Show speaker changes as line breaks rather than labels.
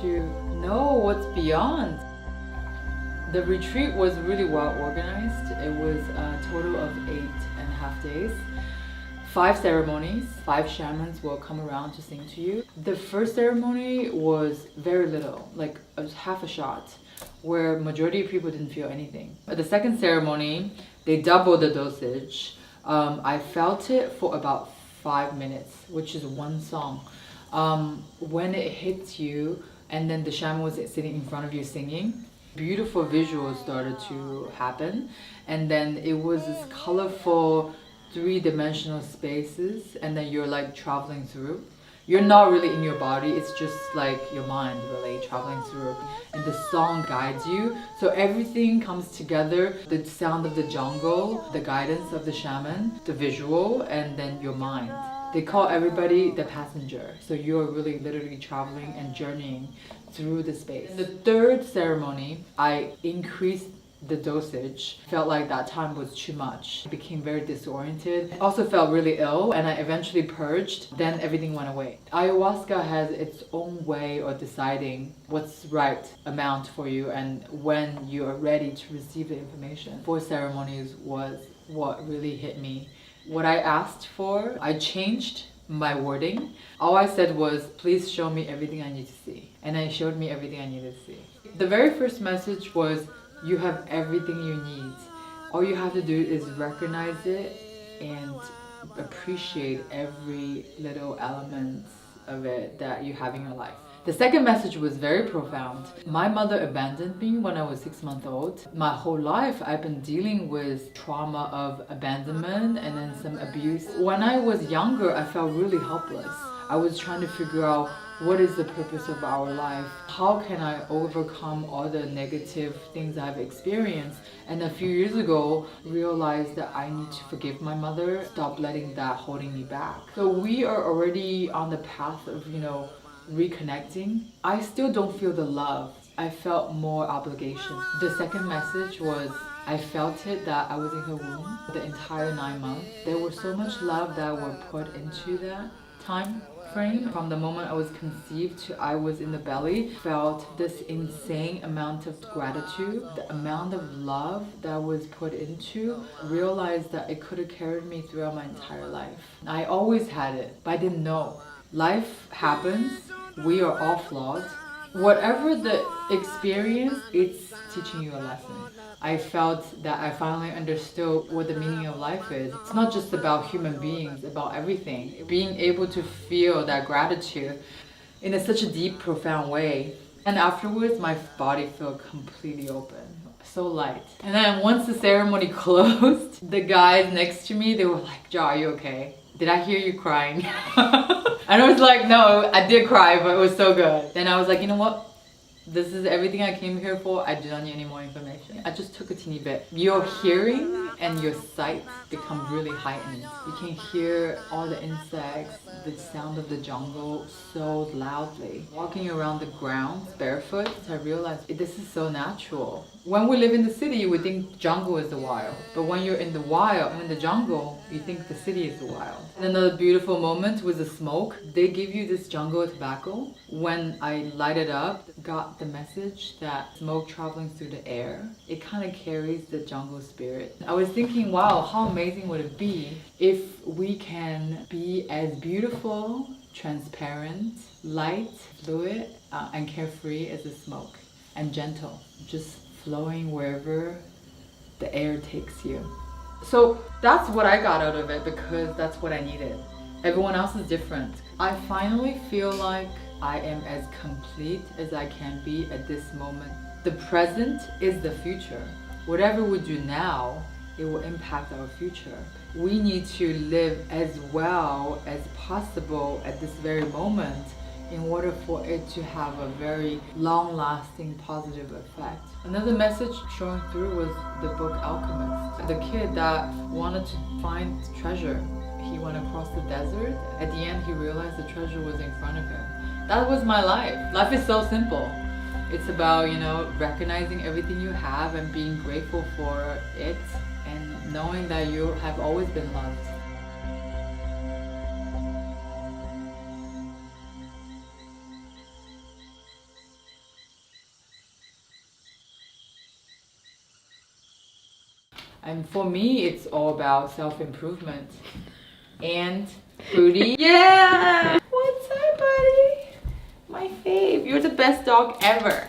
to know what's beyond. The retreat was really well organized. It was a total of 8.5 days. 5 ceremonies, 5 shamans will come around to sing to you. The first ceremony was very little, like half a shot, where majority of people didn't feel anything. The second ceremony, they doubled the dosage. I felt it for about 5 minutes, which is one song. When it hits you, and then the shaman was sitting in front of you singing, beautiful visuals started to happen, and then it was this colorful 3-dimensional spaces, and then you're like traveling through. You're not really in your body, it's just like your mind really traveling through, and the song guides you, so everything comes together. The sound of the jungle, the guidance of the shaman, the visual, and then your mind. They call everybody the passenger, so you're really literally traveling and journeying through the space. In the third ceremony, I increased the dosage. Felt like that time was too much. I became very disoriented. Also felt really ill, and I eventually purged. Then everything went away. Ayahuasca has its own way of deciding what's right amount for you and when you are ready to receive the information. 4 ceremonies was what really hit me. What I asked for, I changed my wording. All I said was, please show me everything I need to see. And it showed me everything I needed to see. The very first message was, you have everything you need. All you have to do is recognize it and appreciate every little element of it that you have in your life. The second message was very profound. My mother abandoned me when I was 6 months old. My whole life I've been dealing with trauma of abandonment and then some abuse. When I was younger, I felt really helpless. I was trying to figure out, what is the purpose of our life? How can I overcome all the negative things I've experienced? And a few years ago, realized that I need to forgive my mother, stop letting that holding me back. So we are already on the path of, reconnecting. I still don't feel the love. I felt more obligation. The second message was, I felt it that I was in her womb the entire 9 months. There was so much love that were put into that time frame. From the moment I was conceived to I was in the belly, felt this insane amount of gratitude, the amount of love that was put into, realized that it could have carried me throughout my entire life. I always had it, but I didn't know. Life happens, we are all flawed. Whatever the experience, it's teaching you a lesson. I felt that I finally understood what the meaning of life is. It's not just about human beings, it's about everything. Being able to feel that gratitude in such a deep, profound way. And afterwards, my body felt completely open, so light. And then once the ceremony closed, the guys next to me, they were like, "Ja, are you okay? Did I hear you crying?" And I was like, no, I did cry, but it was so good. Then I was like, you know what? This is everything I came here for. I do not need any more information. I just took a teeny bit. Your hearing and your sight become really heightened. You can hear all the insects, the sound of the jungle so loudly. Walking around the grounds barefoot, I realized this is so natural. When we live in the city, we think jungle is the wild. But when you're in the wild, in the jungle, you think the city is the wild. And another beautiful moment was the smoke. They give you this jungle tobacco. When I light it up, got the message that smoke traveling through the air, it kind of carries the jungle spirit. I was thinking, wow, how amazing would it be if we can be as beautiful, transparent, light, fluid, and carefree as the smoke, and gentle, just flowing wherever the air takes you. So that's what I got out of it, because that's what I needed. Everyone else is different. I finally feel like I am as complete as I can be at this moment. The present is the future. Whatever we do now, it will impact our future. We need to live as well as possible at this very moment in order for it to have a very long-lasting positive effect. Another message showing through was the book Alchemist. The kid that wanted to find treasure, he went across the desert. At the end, he realized the treasure was in front of him. That was my life. Life is so simple. It's about, recognizing everything you have and being grateful for it, and knowing that you have always been loved. And for me, it's all about self-improvement. And Fruity. Yeah! What's up, buddy? My fave. You're the best dog ever.